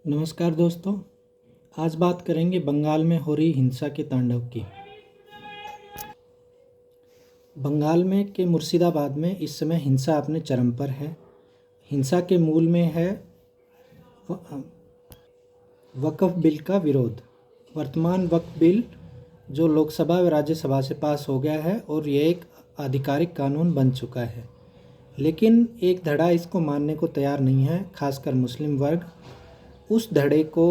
नमस्कार दोस्तों। आज बात करेंगे बंगाल में हो रही हिंसा के तांडव की। बंगाल में के मुर्शिदाबाद में इस समय हिंसा अपने चरम पर है। हिंसा के मूल में है वक्फ बिल का विरोध। वर्तमान वक्फ बिल जो लोकसभा व राज्यसभा से पास हो गया है और ये एक आधिकारिक कानून बन चुका है, लेकिन एक धड़ा इसको मानने को तैयार नहीं है, खासकर मुस्लिम वर्ग। उस धड़े को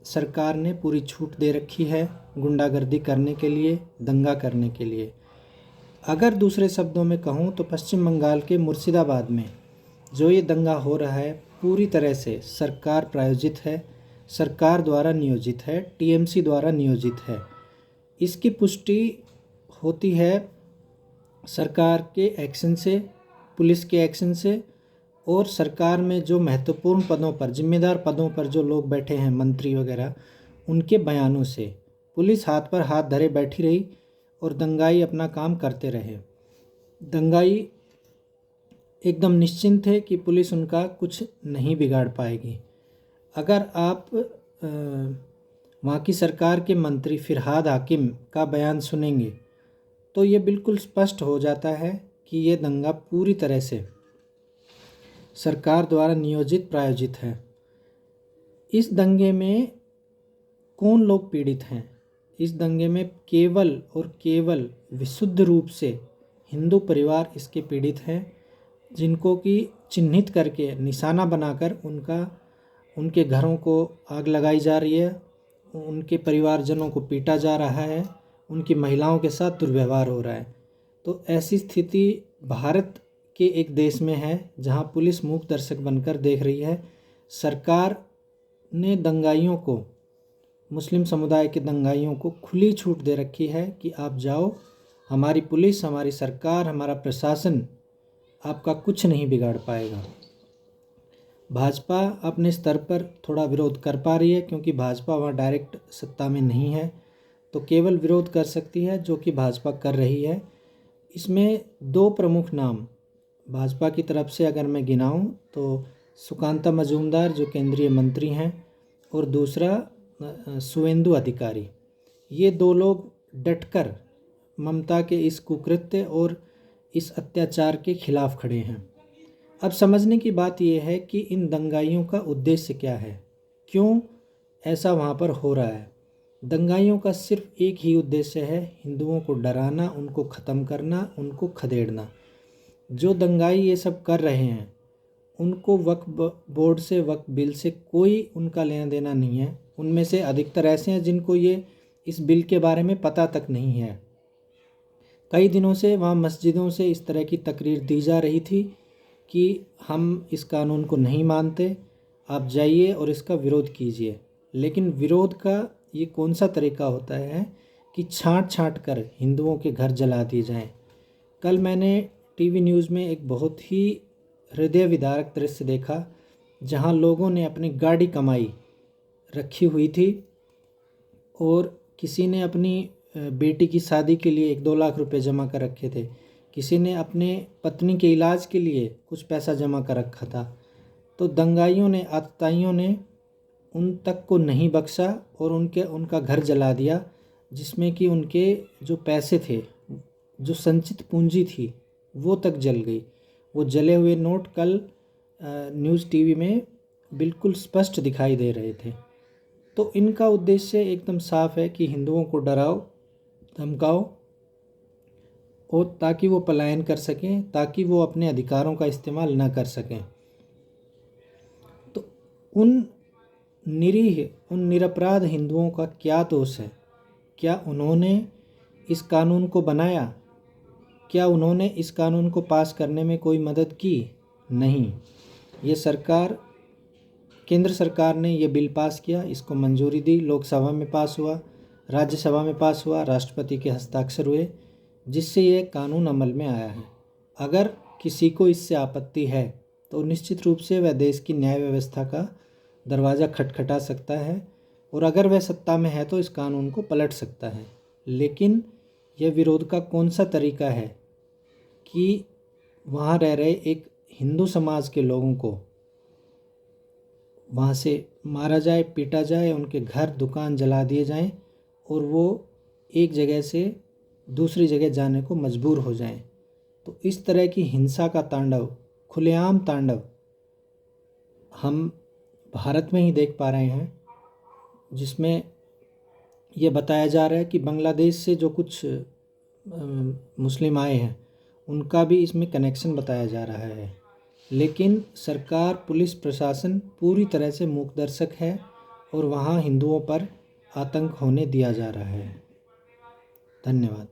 सरकार ने पूरी छूट दे रखी है गुंडागर्दी करने के लिए, दंगा करने के लिए। अगर दूसरे शब्दों में कहूँ तो पश्चिम बंगाल के मुर्शिदाबाद में जो ये दंगा हो रहा है पूरी तरह से सरकार प्रायोजित है, सरकार द्वारा नियोजित है, टीएमसी द्वारा नियोजित है। इसकी पुष्टि होती है सरकार के एक्शन से, पुलिस के एक्शन से, और सरकार में जो महत्वपूर्ण पदों पर, जिम्मेदार पदों पर जो लोग बैठे हैं, मंत्री वगैरह, उनके बयानों से। पुलिस हाथ पर हाथ धरे बैठी रही और दंगाई अपना काम करते रहे। दंगाई एकदम निश्चिंत थे कि पुलिस उनका कुछ नहीं बिगाड़ पाएगी। अगर आप वहाँ की सरकार के मंत्री फिरहाद हाकिम का बयान सुनेंगे तो ये बिल्कुल स्पष्ट हो जाता है कि ये दंगा पूरी तरह से सरकार द्वारा नियोजित प्रायोजित है। इस दंगे में कौन लोग पीड़ित हैं? इस दंगे में केवल और केवल विशुद्ध रूप से हिंदू परिवार इसके पीड़ित हैं, जिनको कि चिन्हित करके निशाना बनाकर उनके घरों को आग लगाई जा रही है, उनके परिवारजनों को पीटा जा रहा है, उनकी महिलाओं के साथ दुर्व्यवहार हो रहा है। तो ऐसी स्थिति भारत के एक देश में है जहां पुलिस मूक दर्शक बनकर देख रही है। सरकार ने दंगाइयों को, मुस्लिम समुदाय के दंगाइयों को खुली छूट दे रखी है कि आप जाओ, हमारी पुलिस, हमारी सरकार, हमारा प्रशासन आपका कुछ नहीं बिगाड़ पाएगा। भाजपा अपने स्तर पर थोड़ा विरोध कर पा रही है क्योंकि भाजपा वहाँ डायरेक्ट सत्ता में नहीं है, तो केवल विरोध कर सकती है, जो कि भाजपा कर रही है। इसमें दो प्रमुख नाम भाजपा की तरफ से अगर मैं गिनाऊं तो सुकांता मजूमदार जो केंद्रीय मंत्री हैं, और दूसरा सुवेंदु अधिकारी। ये दो लोग डटकर ममता के इस कुकृत्य और इस अत्याचार के खिलाफ खड़े हैं। अब समझने की बात यह है कि इन दंगाइयों का उद्देश्य क्या है, क्यों ऐसा वहाँ पर हो रहा है। दंगाइयों का सिर्फ एक ही उद्देश्य है, हिंदुओं को डराना, उनको ख़त्म करना, उनको खदेड़ना। जो दंगाई ये सब कर रहे हैं उनको वक्फ बोर्ड से, वक्फ बिल से कोई उनका लेना देना नहीं है। उनमें से अधिकतर ऐसे हैं जिनको ये इस बिल के बारे में पता तक नहीं है। कई दिनों से वहाँ मस्जिदों से इस तरह की तकरीर दी जा रही थी कि हम इस कानून को नहीं मानते, आप जाइए और इसका विरोध कीजिए। लेकिन विरोध का ये कौन सा तरीका होता है कि छांट छांट कर हिंदुओं के घर जला दिए जाएं। कल मैंने टीवी न्यूज़ में एक बहुत ही हृदय विदारक दृश्य देखा, जहां लोगों ने अपनी गाड़ी कमाई रखी हुई थी और किसी ने अपनी बेटी की शादी के लिए 1-2 लाख रुपए जमा कर रखे थे, किसी ने अपने पत्नी के इलाज के लिए कुछ पैसा जमा कर रखा था। तो दंगाइयों ने, आतताइयों ने उन तक को नहीं बख्शा और उनका घर जला दिया, जिसमें कि उनके जो पैसे थे, जो संचित पूंजी थी, वो तक जल गई। वो जले हुए नोट कल न्यूज़ टीवी में बिल्कुल स्पष्ट दिखाई दे रहे थे। तो इनका उद्देश्य एकदम साफ है कि हिंदुओं को डराओ, धमकाओ, और ताकि वो पलायन कर सकें, ताकि वो अपने अधिकारों का इस्तेमाल न कर सकें। तो उन निरीह, उन निरपराध हिंदुओं का क्या दोष है? क्या उन्होंने इस कानून को बनाया? क्या उन्होंने इस कानून को पास करने में कोई मदद की? नहीं। ये सरकार, केंद्र सरकार ने ये बिल पास किया, इसको मंजूरी दी, लोकसभा में पास हुआ, राज्यसभा में पास हुआ, राष्ट्रपति के हस्ताक्षर हुए, जिससे ये कानून अमल में आया है। अगर किसी को इससे आपत्ति है तो निश्चित रूप से वह देश की न्याय व्यवस्था का दरवाज़ा खटखटा सकता है, और अगर वह सत्ता में है तो इस कानून को पलट सकता है। लेकिन यह विरोध का कौन सा तरीका है कि वहाँ रह रहे एक हिंदू समाज के लोगों को वहाँ से मारा जाए, पीटा जाए, उनके घर दुकान जला दिए जाएं और वो एक जगह से दूसरी जगह जाने को मजबूर हो जाएं। तो इस तरह की हिंसा का तांडव, खुलेआम तांडव हम भारत में ही देख पा रहे हैं, जिसमें ये बताया जा रहा है कि बांग्लादेश से जो कुछ मुस्लिम आए हैं उनका भी इसमें कनेक्शन बताया जा रहा है। लेकिन सरकार, पुलिस प्रशासन पूरी तरह से मूकदर्शक है और वहाँ हिंदुओं पर आतंक होने दिया जा रहा है। धन्यवाद।